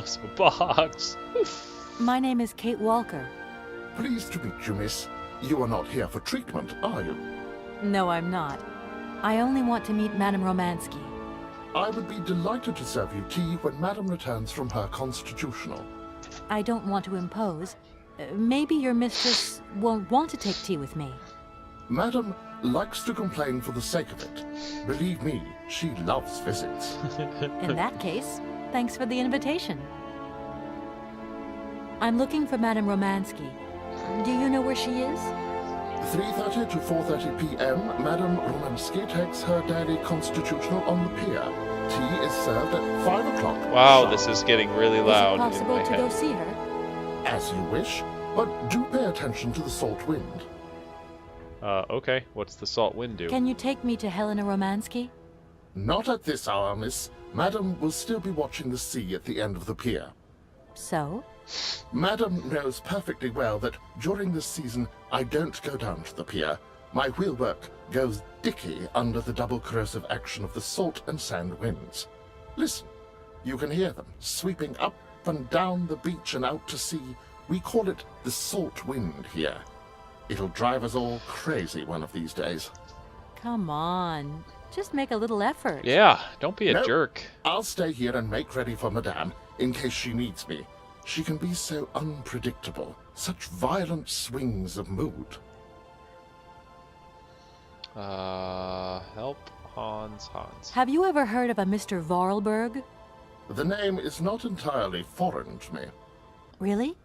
Some box. My name is Kate Walker. Pleased to meet you, miss. You are not here for treatment, are you? No, I'm not. I only want to meet Madame Romansky. I would be delighted to serve you tea when Madame returns from her constitutional. I don't want to impose. Maybe your mistress won't want to take tea with me. Madame likes to complain for the sake of it. Believe me, she loves visits. In that case, thanks for the invitation. I'm looking for Madame Romansky. Do you know where she is? 3:30 to 4:30 p.m., Madame Romansky takes her daily constitutional on the pier. Tea is served at 5 o'clock. Wow, sharp. this is getting really loud Is it possible in my to head. go see her? As you wish, but do pay attention to the salt wind. Okay. What's the salt wind do? Can you take me to Helena Romansky? Not at this hour, miss. Madame will still be watching the sea at the end of the pier. So? Madame knows perfectly well that during this season I don't go down to the pier. My wheelwork goes dicky under the double corrosive action of the salt and sand winds. Listen, you can hear them sweeping up and down the beach and out to sea. We call it the salt wind here. It'll drive us all crazy one of these days. Come on. Just make a little effort. Yeah, don't be a No. jerk. I'll stay here and make ready for Madame in case she needs me. She can be so unpredictable, such violent swings of mood. Help Hans. Have you ever heard of a Mr. Vorarlberg? The name is not entirely foreign to me. Really?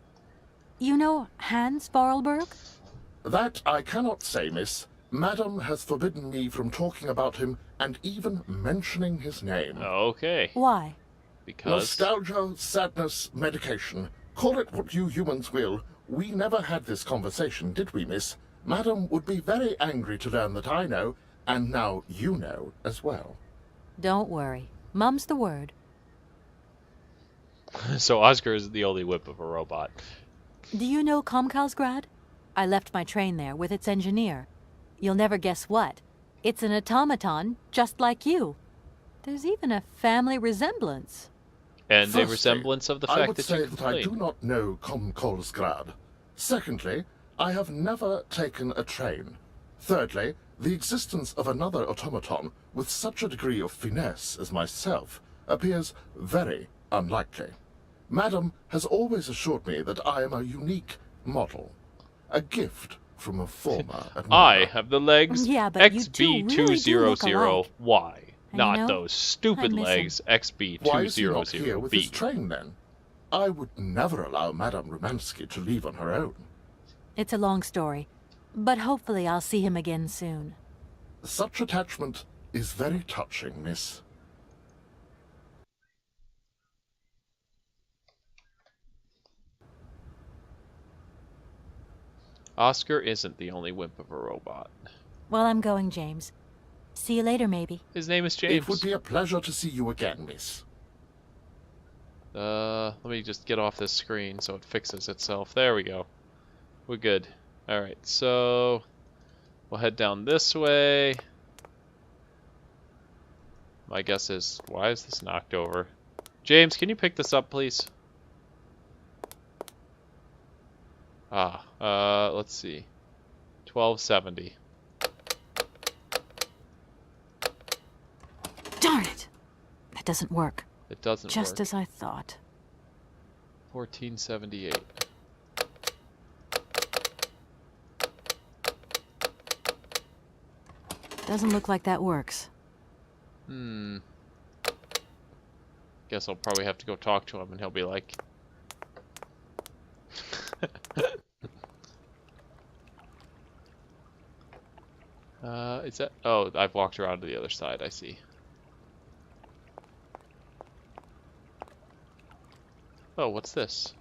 You know Hans Vorarlberg? That I cannot say, miss. Madame has forbidden me from talking about him and even mentioning his name. Okay. Why? Because... Nostalgia, sadness, medication. Call it what you humans will. We never had this conversation, did we, miss? Madame would be very angry to learn that I know, and now you know as well. Don't worry. Mum's the word. So Oscar is the only whip of a robot. Do you know Komkalsgrad? I left my train there with its engineer. You'll never guess what. It's an automaton, just like you. There's even a family resemblance. And a Firstly, resemblance of the I fact would that say you that I complain. do not know Komkolsgrad. Secondly, I have never taken a train. Thirdly, the existence of another automaton with such a degree of finesse as myself appears very unlikely. Madame has always assured me that I am a unique model, a gift from a former admirer. I have the legs Yeah, but you two really do look XB200Y, And not you know, those stupid I miss legs Why is he not here with his XB200B. train, then? I would never allow Madame Romansky to leave on her own. It's a long story, but hopefully I'll see him again soon. Such attachment is very touching, miss. Oscar isn't the only wimp of a robot. Well, I'm going, James. See you later, maybe. His name is James. It would be a pleasure to see you again, miss. Let me just get off this screen so it fixes itself. There we go. We're good. Alright, so we'll head down this way. My guess is, why is this knocked over? James, can you pick this up, please? Let's see. 1270. Darn it! That doesn't work. It doesn't Just work. as I thought. 1478. Doesn't look like that works. Guess I'll probably have to go talk to him and he'll be like... is that... Oh, I've walked around to the other side, I see. Oh, what's this?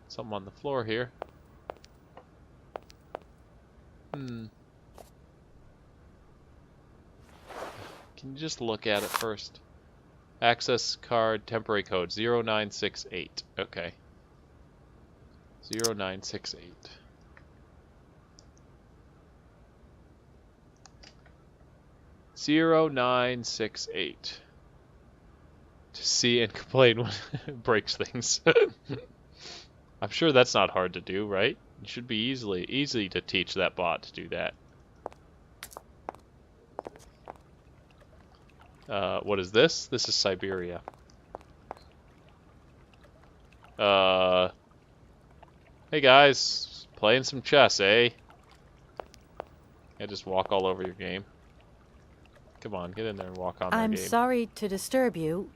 Something on the floor here. Can you just look at it first? Access card temporary code 0968. Okay. 0968. Zero 0968. To see and complain when it breaks things. I'm sure that's not hard to do, right? It should be easy to teach that bot to do that. What is this? This is Syberia. Hey guys, playing some chess, eh? I just walk all over your game. Come on, get in there and walk on my game. I'm sorry to disturb you.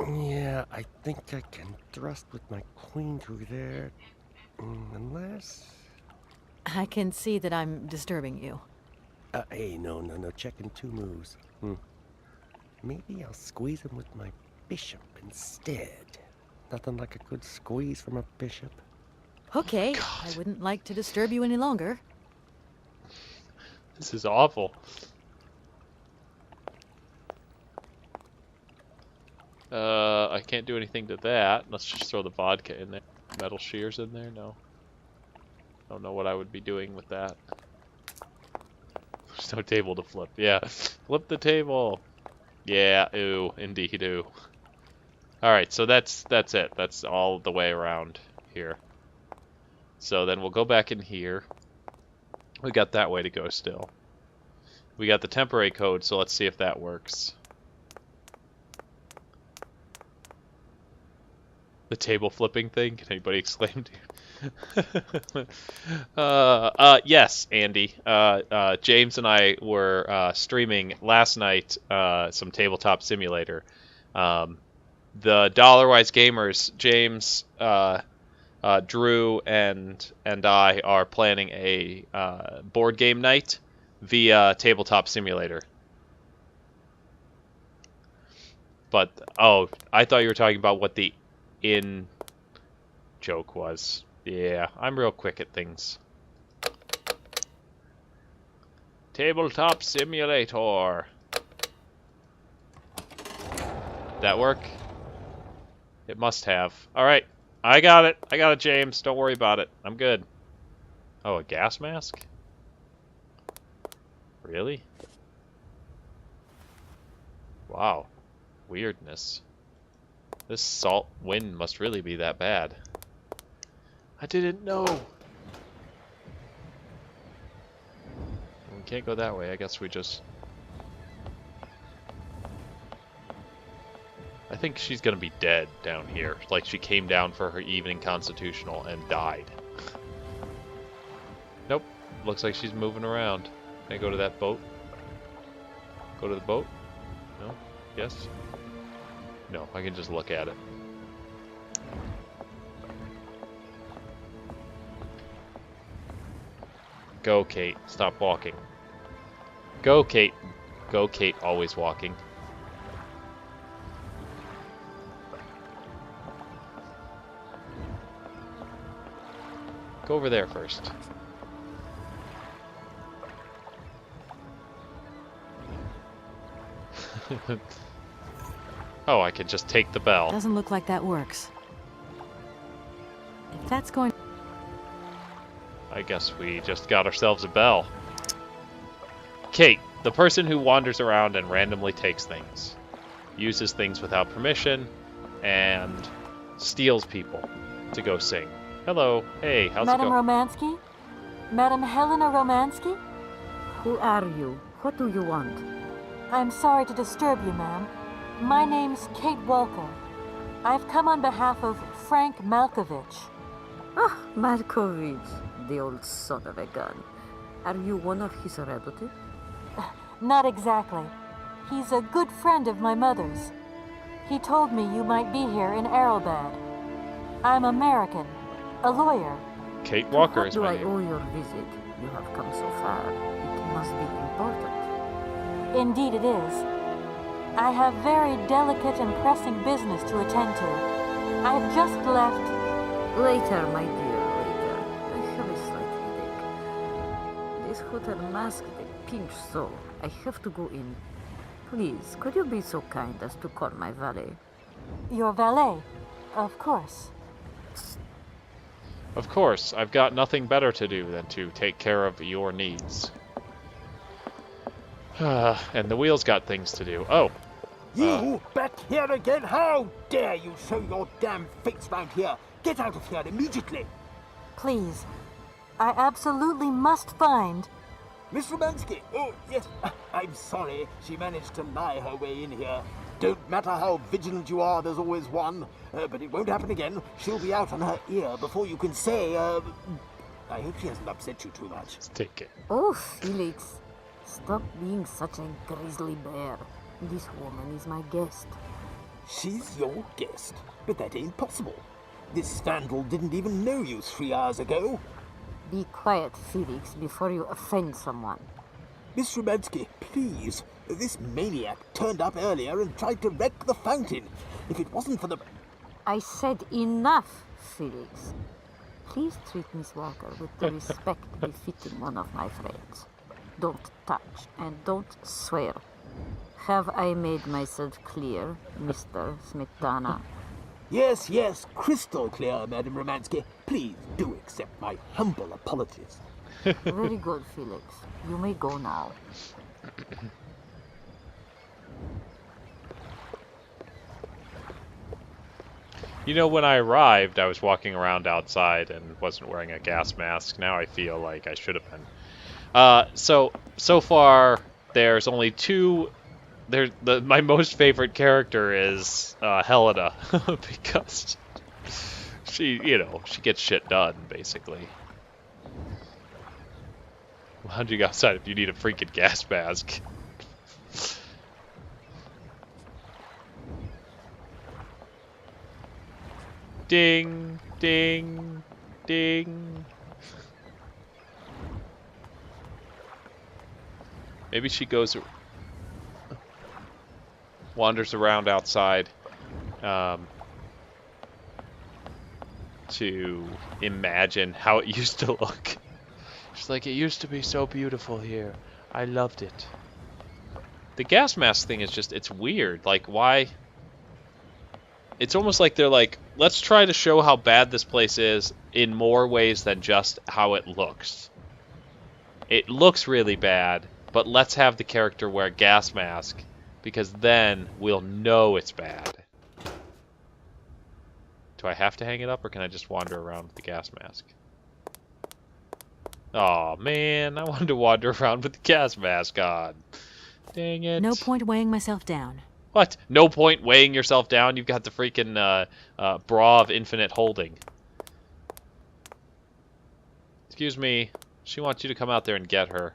Yeah, I think I can thrust with my queen through there. Unless... I can see that I'm disturbing you. Hey, no, checking 2 moves. Maybe I'll squeeze him with my bishop instead. Nothing like a good squeeze from a bishop. Okay, God. I wouldn't like to disturb you any longer. This is awful. I can't do anything to that. Let's just throw the vodka in there. Metal shears in there? No. Don't know what I would be doing with that. There's no table to flip. Yeah. Flip the table. Yeah, ooh, indeed, ooh. Alright, so that's it. That's all the way around here. So then we'll go back in here. We got that way to go still. We got the temporary code, so let's see if that works. The table flipping thing? Can anybody exclaim to yes, Andy. James and I were streaming last night some Tabletop Simulator. The Dollarwise gamers, James, Drew, and I are planning a board game night via Tabletop Simulator. But, oh, I thought you were talking about what the in joke was. Yeah, I'm real quick at things. Tabletop Simulator. That work? It must have. Alright, I got it. I got it, James. Don't worry about it. I'm good. Oh, a gas mask? Really? Wow. Weirdness. This salt wind must really be that bad. I didn't know. We can't go that way. I guess we just... I think she's gonna be dead down here. Like she came down for her evening constitutional and died. Nope. Looks like she's moving around. Can I go to that boat? Go to the boat? No? Yes? No, I can just look at it. Go, Kate. Stop walking. Go, Kate. Go, Kate. Always walking. Go over there first. Oh, I can just take the bell. Doesn't look like that works. If that's going... I guess we just got ourselves a bell. Kate, the person who wanders around and randomly takes things, uses things without permission, and steals people to go sing. Hello. Hey, how's it Madam going? Romansky? Madam Helena Romansky? Who are you? What do you want? I'm sorry to disturb you, ma'am. My name's Kate Walker. I've come on behalf of Frank Malkovich. Ah, Malkovich, the old son of a gun. Are you one of his relatives? Not exactly. He's a good friend of my mother's. He told me you might be here in Arrowbad. I'm American, a lawyer. Kate Walker is Do my I name. owe your visit? You have come so far. It must be important. Indeed it is. I have very delicate and pressing business to attend to. I've just left... Later, my dear, later. I have a slight headache. This hotel mask they pinch so. I have to go in. Please, could you be so kind as to call my valet? Your valet? Of course. Of course, I've got nothing better to do than to take care of your needs. And the wheel's got things to do. Oh, You back here again? How dare you show your damn face round here? Get out of here immediately! Please. I absolutely must find... Miss Romansky! Oh, yes, I'm sorry. She managed to lie her way in here. Don't matter how vigilant you are, there's always one. But it won't happen again. She'll be out on her ear before you can say, I hope she hasn't upset you too much. Let's take it. Oh, Felix. Stop being such a grizzly bear. This woman is my guest. She's your guest, but that ain't possible. This vandal didn't even know you 3 hours ago. Be quiet, Felix, before you offend someone. Miss Romansky, please. This maniac turned up earlier and tried to wreck the fountain. If it wasn't for the... I said enough, Felix. Please treat Miss Walker with the respect befitting one of my friends. Don't touch and don't swear. Have I made myself clear, Mr. Smetana? Yes, yes, crystal clear, Madam Romansky. Please do accept my humble apologies. Very good, Felix. You may go now. You know, when I arrived, I was walking around outside and wasn't wearing a gas mask. Now I feel like I should have been. So far, there's only two... my most favorite character is Helena, because she gets shit done, basically. How'd you go outside if you need a freaking gas mask? Ding, ding, ding. Maybe she wanders around outside to imagine how it used to look. She's like, it used to be so beautiful here. I loved it. The gas mask thing is just, it's weird. Like, why? It's almost like they're like, let's try to show how bad this place is in more ways than just how it looks. It looks really bad, but let's have the character wear a gas mask, because then we'll know it's bad. Do I have to hang it up, or can I just wander around with the gas mask? Aw, man, I wanted to wander around with the gas mask on. Dang it. No point weighing myself down. What? No point weighing yourself down? You've got the freaking bra of infinite holding. Excuse me. She wants you to come out there and get her.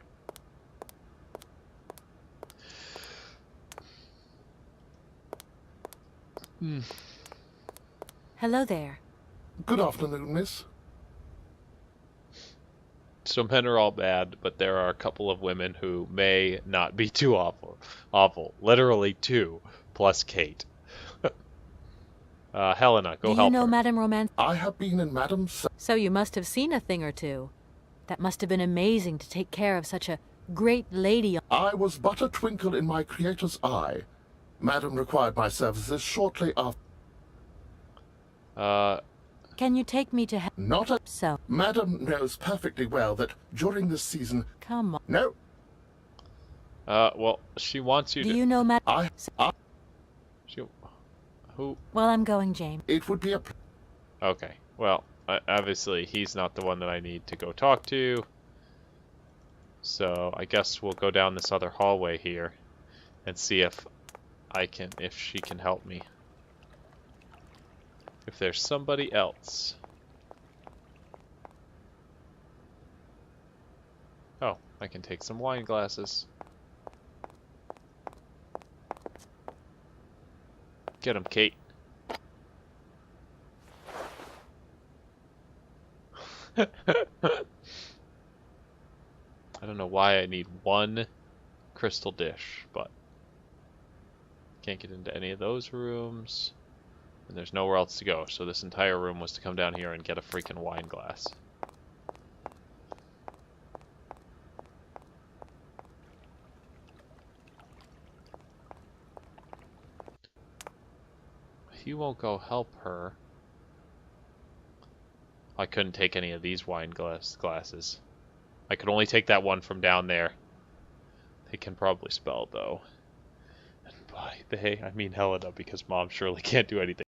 Hello there. Good afternoon, miss. So men are all bad, but there are a couple of women who may not be too awful. Literally two, plus Kate. Helena, go help her. Do you know Madame Romance? I have been in Madam's... So you must have seen a thing or two. That must have been amazing to take care of such a great lady. I was but a twinkle in my creator's eye. Madam required my services shortly after... Can you take me to Not a... So. Madam knows perfectly well that during this season... Come on. No. Well, she wants you to... Do you know Madame... Who? Well, I'm going, James. It would be a... Okay, well, obviously he's not the one that I need to go talk to. So, I guess we'll go down this other hallway here and see if she can help me. If there's somebody else. Oh, I can take some wine glasses. Get him, Kate. I don't know why I need one crystal dish, but can't get into any of those rooms. And there's nowhere else to go, so this entire room was to come down here and get a freaking wine glass. He won't go help her. I couldn't take any of these wine glasses. I could only take that one from down there. They can probably spell, though. And by by they, I mean Helena, because Mom surely can't do anything.